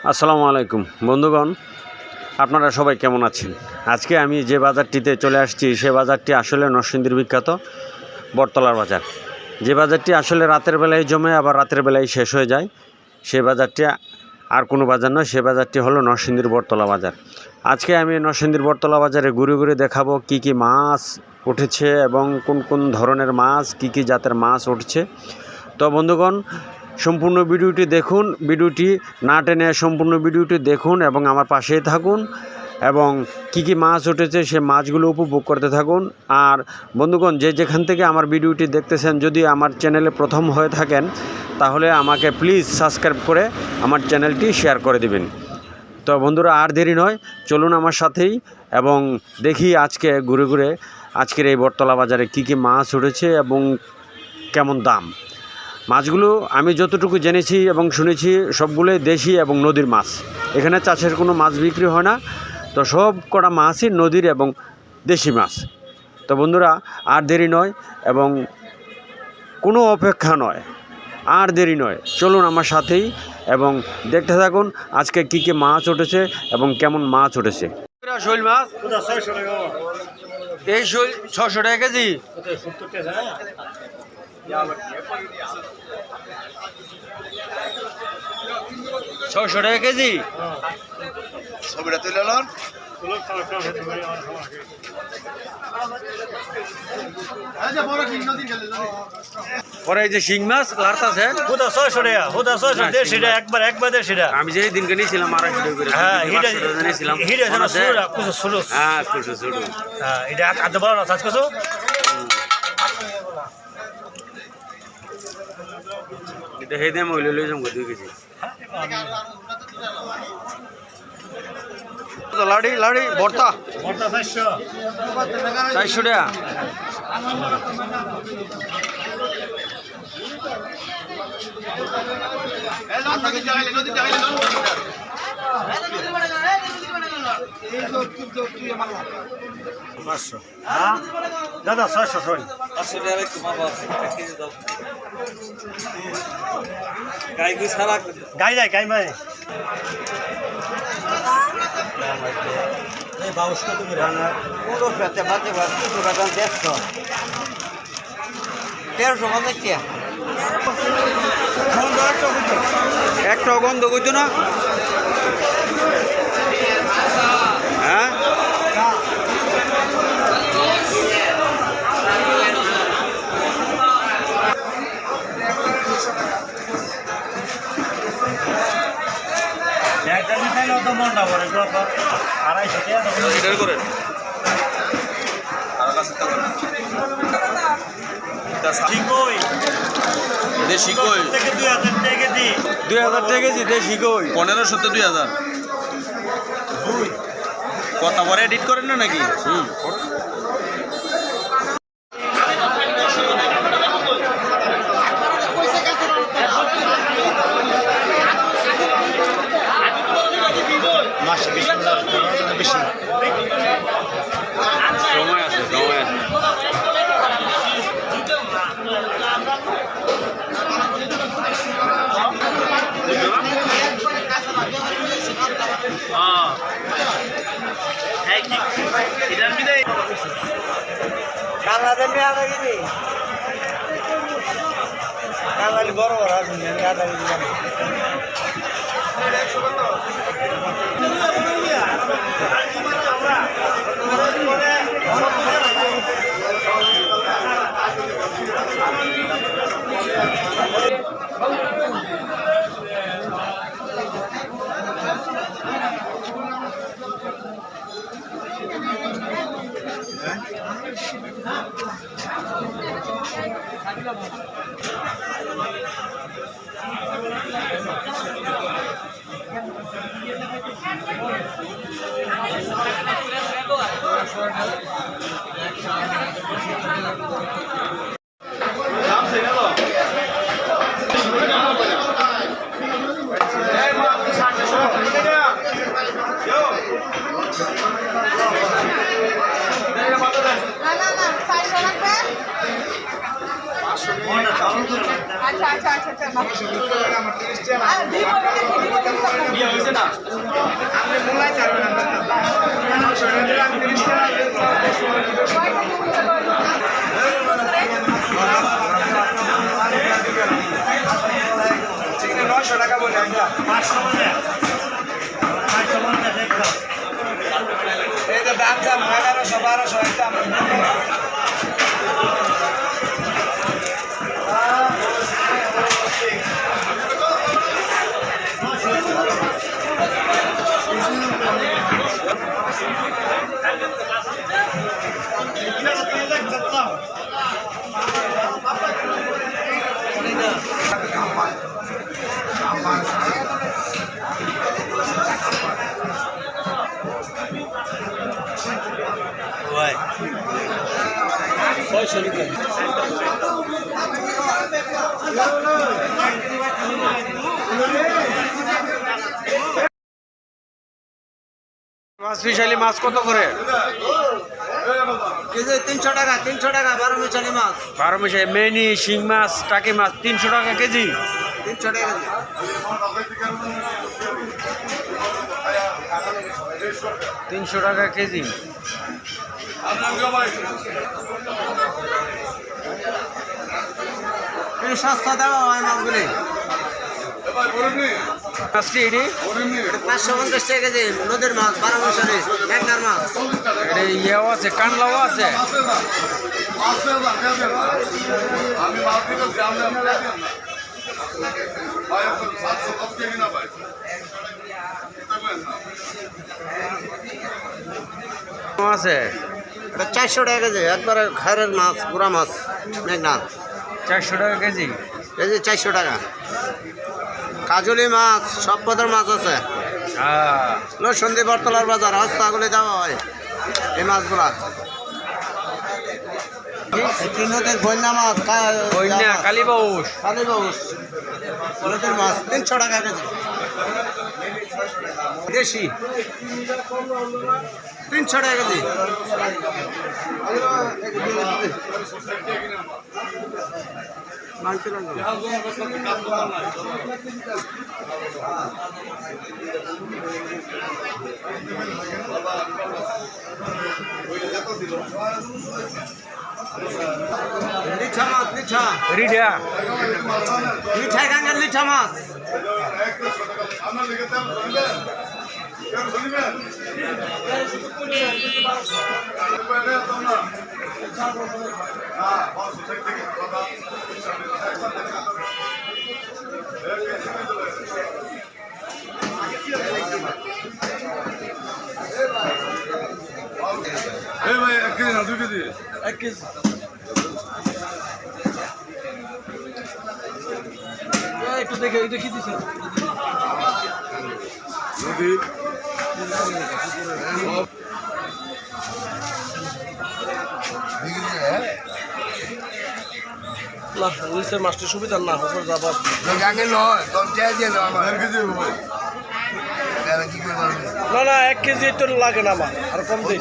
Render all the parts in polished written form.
আসসালামু আলাইকুম বন্ধুগণ, আপনারা সবাই কেমন আছেন? আজকে আমি যে বাজারটিতে চলে আসছি সে বাজারটি আসলে নরসিংদীর বিখ্যাত বটতলার বাজার। যে বাজারটি আসলে রাতের বেলায় জমে আবার রাতের বেলায় শেষ হয়ে যায়। সে বাজারটি আর কোনো বাজার নয়, সে বাজারটি হলো নরসিংদীর বটতলা বাজার। আজকে আমি নরসিংদীর বটতলা বাজারে ঘুরে ঘুরে দেখাবো কি কি মাছ উঠেছে এবং কোন কোন ধরনের মাছ, কি কি জাতের মাছ উঠছে। তো বন্ধুগণ, সম্পূর্ণ ভিডিওটি দেখুন, ভিডিওটি না টেনে সম্পূর্ণ ভিডিওটি দেখুন এবং আমার পাশেই থাকুন এবং কি কি মাছ উঠেছে সে মাছগুলো উপভোগ করতে থাকুন। আর বন্ধুগণ, যে যেখান থেকে আমার ভিডিওটি দেখতেছেন, যদি আমার চ্যানেলে প্রথম হয়ে থাকেন তাহলে আমাকে প্লিজ সাবস্ক্রাইব করে আমার চ্যানেলটি শেয়ার করে দিবেন। তো বন্ধুরা, আর দেরি নয়, চলুন আমার সাথেই এবং দেখি আজকে ঘুরে ঘুরে আজকের এই বটতলা বাজারে কি কি মাছ উঠেছে এবং কেমন দাম। মাছগুলো আমি যতটুকু জেনেছি এবং শুনেছি সবগুলোই দেশি এবং নদীর মাছ। এখানে চাষের কোনো মাছ বিক্রি হয় না, তো সব কটা মাছই নদীর এবং দেশি মাছ। তো বন্ধুরা, আর দেরি নয় এবং কোনো অপেক্ষা নয়, আর দেরি নয়, চলুন আমার সাথেই এবং দেখতে থাকুন আজকে কী কী মাছ উঠেছে এবং কেমন মাছ উঠেছে। শৈল মাছ এই শৈল 600 টাকা কেজি। 600 টাকা কেজি। ছবিটা তুলে লন। পরে এই যে শিং মাছ লাড়তাছে, হুদা 600 টাকা, হুদা 600 দেড়শিটা একবার দেড়শিটা। আমি যেই দিনকে নিয়েছিলাম 250 টাকা করে। হ্যাঁ, হিডা নিয়েছিলাম। হিডা যেন সুরা কুসু সুলুস। হ্যাঁ, কুসু সুরু। হ্যাঁ, এটা আদ বড় না সাজ কুসু। এটা হেদে মইলে লই যাম 2 কেজি। তো লাড়ি লাড়ি ভর্তা বড়টা 400 টাকা। হ্যাঁ দাদা 600 শোন। গাই নাই গাই মাই এই বাউশ কত করে না পুরো পেতে বাতে বাতে কিছু টাকা 150 150 বাজে কি একটা গন্ধ কইতো না। হ্যাঁ, একটা মিঠাই তো মনটা ভরে কত 250 টাকা এটার করে ঠিক কই দেশি কই থেকে 2000 টাকা দি 2000 টাকা কেজি দেশি কই। 1500 তো 2000 কথা পরে এডিট করেন না নাকি? মাসে 20 টাকা বেশি সময় আছে, সময় আছে। কালারে মেয়াদা গিনি কালারি বড় বড় আছে মেয়াদা গিনি আচ্ছা আচ্ছা আচ্ছা আচ্ছা 550 একদম। এই যে দাম দাম 1100 1200 একদম মাছ ফিশালি মাছ কত করে? কেজি 300 টাকা 12 মিশালি মাছ 12 মিশালি মেনি শিং মাছ টাকি মাছ 300 টাকা কেজি। 300 টাকা কেজি 300 টাকা কেজি। এই সস্তা দেওয়া হয় মাছগুলি মাছটি এটি 550 টাকা কেজি নদীর মাছ 12 মিশালি মেঘনার মাছ এটা ইয়েও আছে কানলাও আছে। আছে এটা 400 টাকা কেজি একবারে খায়রের মাছ গুড়া মাছ মেঘনার 400 টাকা কেজি। কেজি 400 টাকা কাজলি মাছ সব পদের মাছ আছে হ্যাঁ নরসিংদী বটতলার বাজার হস্তাগুলি দেওয়া হয় এই মাছগুলা নদীর বন্যা মাছ বন্যা কালীবাউস কালীবাউস নদীর মাছ 300 টাকা কেজি দেশি 300 টাকা কেজি লিঠা মাছ লিঠা রিডা লিঠাই গাঙ্গের লিঠা মাছ ভাই 1 কেজি না 2 কেজি 1 কেজি একটু দেখে এটা কি দিছে নদী না নিচের মাছটি সুবিধা না উপর যাবার গাঙ্গে নয় তোর চেয়ে দিয়ে দাও আমার 1 কেজি ভাই না না 1 কেজি তো লাগে না আমার আর কম দিন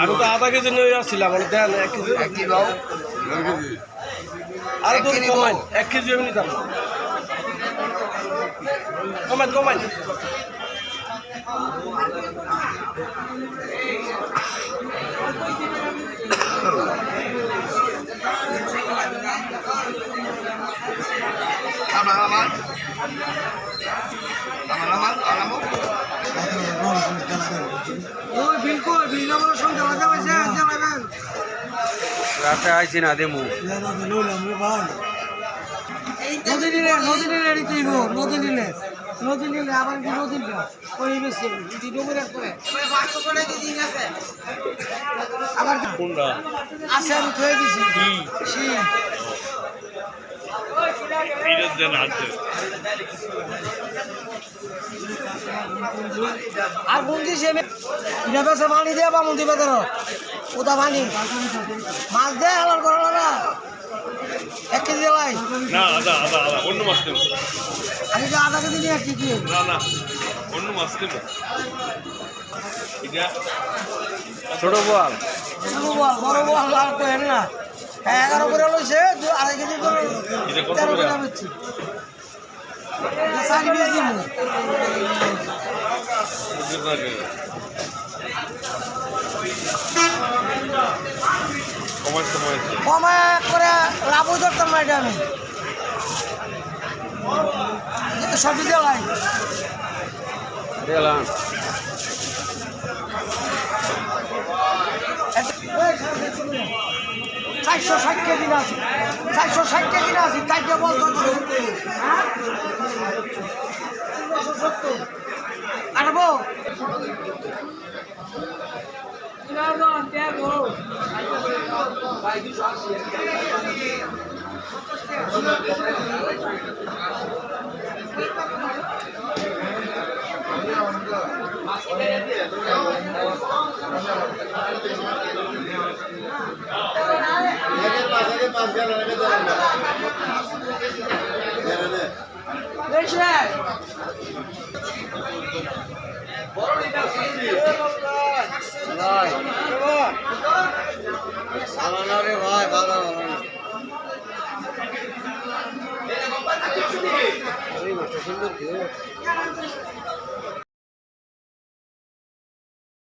আমি তো আধা কেজি নিয়ে আসছিলাম মানে দেন 1 কেজি 1 কেজি দাও 1 কেজি আর দুধ কমাই 1 কেজি এমনি দাম কমাই রাতে আইছি না দেমু নদী নিলে আবার কি নদীর ওই বেশি ডুবে করে আবার কোনটা আছে আমি থয়ে দিছি আর বন্ধু সে এটা বেশি পানি দিয়ে বা মন্দির বাজার ওটা পানি মাছ দেয় হালাল করো না 1 কেজি লাই না আদা অন্য মাছ দেব আমি তো আধা কেজি নিয়ে আসছি কি না অন্য মাছ দেব এটা ছোট বল বড় বল লাল করেন না 11 করে লইছে 2.5 কেজি করে 13 করে বেচছি সার্ভিস দিন কমে করে লাভও ধরতাম না এটা আমি তো সবই দেওয়াই দেখলাম চারশো 60 কেজি না আছে 460 কেজি না আছে চারটে বল আনবো ভাই